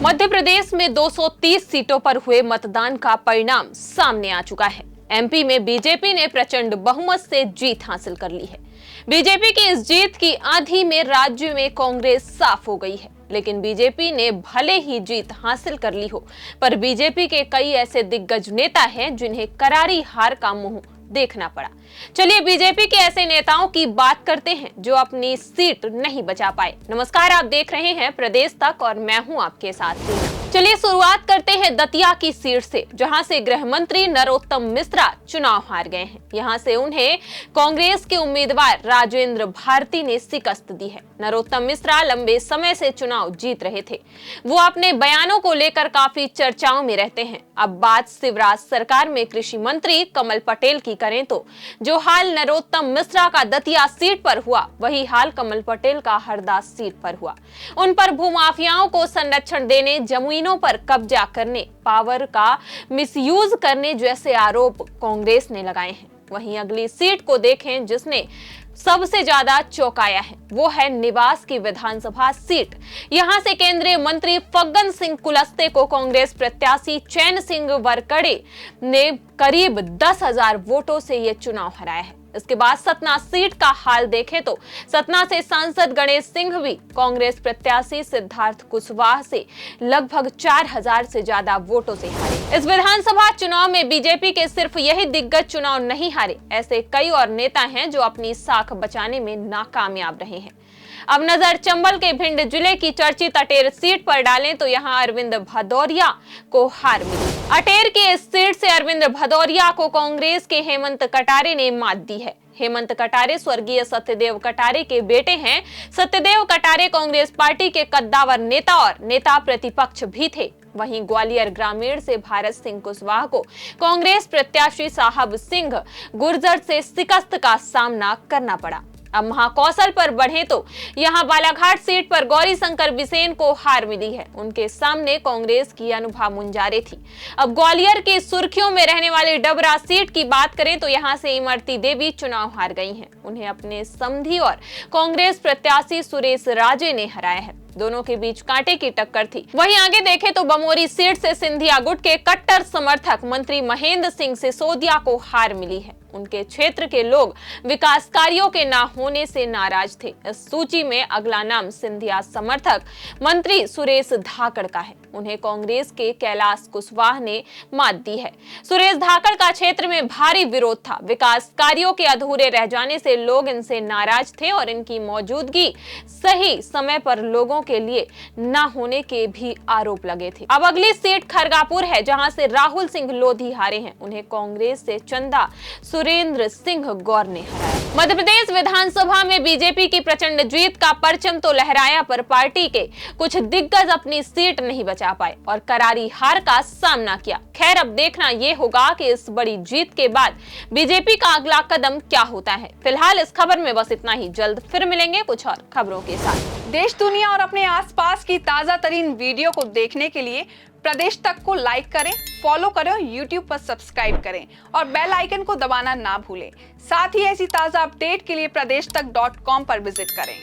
मध्य प्रदेश में 230 सीटों पर हुए मतदान का परिणाम सामने आ चुका है। एमपी में बीजेपी ने प्रचंड बहुमत से जीत हासिल कर ली है। बीजेपी की इस जीत की आंधी में राज्य में कांग्रेस साफ हो गई है। लेकिन बीजेपी ने भले ही जीत हासिल कर ली हो, पर बीजेपी के कई ऐसे दिग्गज नेता हैं जिन्हें करारी हार का मुंह देखना पड़ा। चलिए बीजेपी के ऐसे नेताओं की बात करते हैं जो अपनी सीट नहीं बचा पाए। नमस्कार, आप देख रहे हैं प्रदेश तक और मैं हूं आपके साथ। चलिए शुरुआत करते हैं दतिया की सीट से, जहां से गृह मंत्री नरोत्तम मिश्रा चुनाव हार गए हैं। यहां से उन्हें कांग्रेस के उम्मीदवार राजेंद्र भारती ने शिकस्त दी है। नरोत्तम मिश्रा लंबे समय से चुनाव जीत रहे थे। वो अपने बयानों को लेकर काफी चर्चाओं में रहते हैं। अब बात शिवराज सरकार में कृषि मंत्री कमल पटेल की करें तो जो हाल नरोत्तम मिश्रा का दतिया सीट पर हुआ, वही हाल कमल पटेल का हरदा सीट पर हुआ। उन पर भूमाफियाओं को संरक्षण देने, जमीनों पर कब्जा करने, पावर का मिसयूज करने जैसे आरोप कांग्रेस ने लगाए हैं। वहीं अगली सीट को देखें जिसने सबसे ज्यादा चौंकाया है, वो है निवास की विधानसभा सीट। यहां से केंद्रीय मंत्री फग्गन सिंह कुलस्ते को कांग्रेस प्रत्याशी चैन सिंह वरकड़े ने करीब 10,000 वोटों से ये चुनाव हराया है। इसके बाद सतना सीट का हाल देखें तो सतना से सांसद गणेश सिंह भी कांग्रेस प्रत्याशी सिद्धार्थ कुशवाहा से लगभग 4,000 से ज्यादा वोटों से हारे। इस विधानसभा चुनाव में बीजेपी के सिर्फ यही दिग्गज चुनाव नहीं हारे, ऐसे कई और नेता हैं जो अपनी साख बचाने में नाकामयाब रहे हैं। अब नजर चंबल के भिंड जिले की चर्चित अटेर सीट पर डालें तो यहां अरविंद भदौरिया को हार मिली। अटेर की इस सीट से अरविंद भदौरिया को कांग्रेस के हेमंत कटारे ने मात दी है। हेमंत कटारे स्वर्गीय सत्यदेव कटारे के बेटे हैं। सत्यदेव कटारे कांग्रेस पार्टी के कद्दावर नेता और नेता प्रतिपक्ष भी थे। वहीं ग्वालियर ग्रामीण से भारत सिंह कुशवाहा को कांग्रेस प्रत्याशी साहब सिंह गुर्जर से शिकस्त का सामना करना पड़ा। अब महाकौशल पर बढ़े तो यहां बालाघाट सीट पर गौरी शंकर बिसेन को हार मिली है। उनके सामने कांग्रेस की अनुभा मुंजारे थी। अब ग्वालियर की सुर्खियों में रहने वाली डबरा सीट की बात करें तो यहां से इमरती देवी चुनाव हार गई हैं। उन्हें अपने समधी और कांग्रेस प्रत्याशी सुरेश राजे ने हराया है। दोनों के बीच कांटे की टक्कर थी। वहीं आगे देखें तो बमोरी सीट से सिंधिया गुट के कट्टर समर्थक मंत्री महेंद्र सिंह सिसोदिया को हार मिली है। उनके क्षेत्र के लोग विकास कार्यों के ना होने से नाराज थे। इस सूची में अगला नाम सिंधिया समर्थक मंत्री सुरेश धाकड़ का है। उन्हें कांग्रेस के कैलाश कुशवाहा ने मात दी है। सुरेश धाकड़ का क्षेत्र में भारी विरोध था। विकास कार्यों के अधूरे रह जाने से लोग इनसे नाराज थे और इनकी मौजूदगी सही समय पर लोगों के लिए न होने के भी आरोप लगे थे। अब अगली सीट खरगापुर है, जहां से राहुल सिंह लोधी हारे हैं। उन्हें कांग्रेस से चंदा सुरेंद्र सिंह गौर ने हराया। मध्य प्रदेश विधानसभा में बीजेपी की प्रचंड जीत का परचम तो लहराया, पर पार्टी के कुछ दिग्गज अपनी सीट नहीं बचा पाए और करारी हार का सामना किया। खैर, अब देखना यह होगा कि इस बड़ी जीत के बाद बीजेपी का अगला कदम क्या होता है। फिलहाल इस खबर में बस इतना ही। जल्द फिर मिलेंगे कुछ और खबरों के साथ। देश दुनिया और अपने आसपास की ताजा तरीन वीडियो को देखने के लिए प्रदेश तक को लाइक करें, फॉलो करें और YouTube पर सब्सक्राइब करें और बेल आइकन को दबाना ना भूलें। साथ ही ऐसी ताजा अपडेट के लिए pradesh tak.com पर विजिट करें।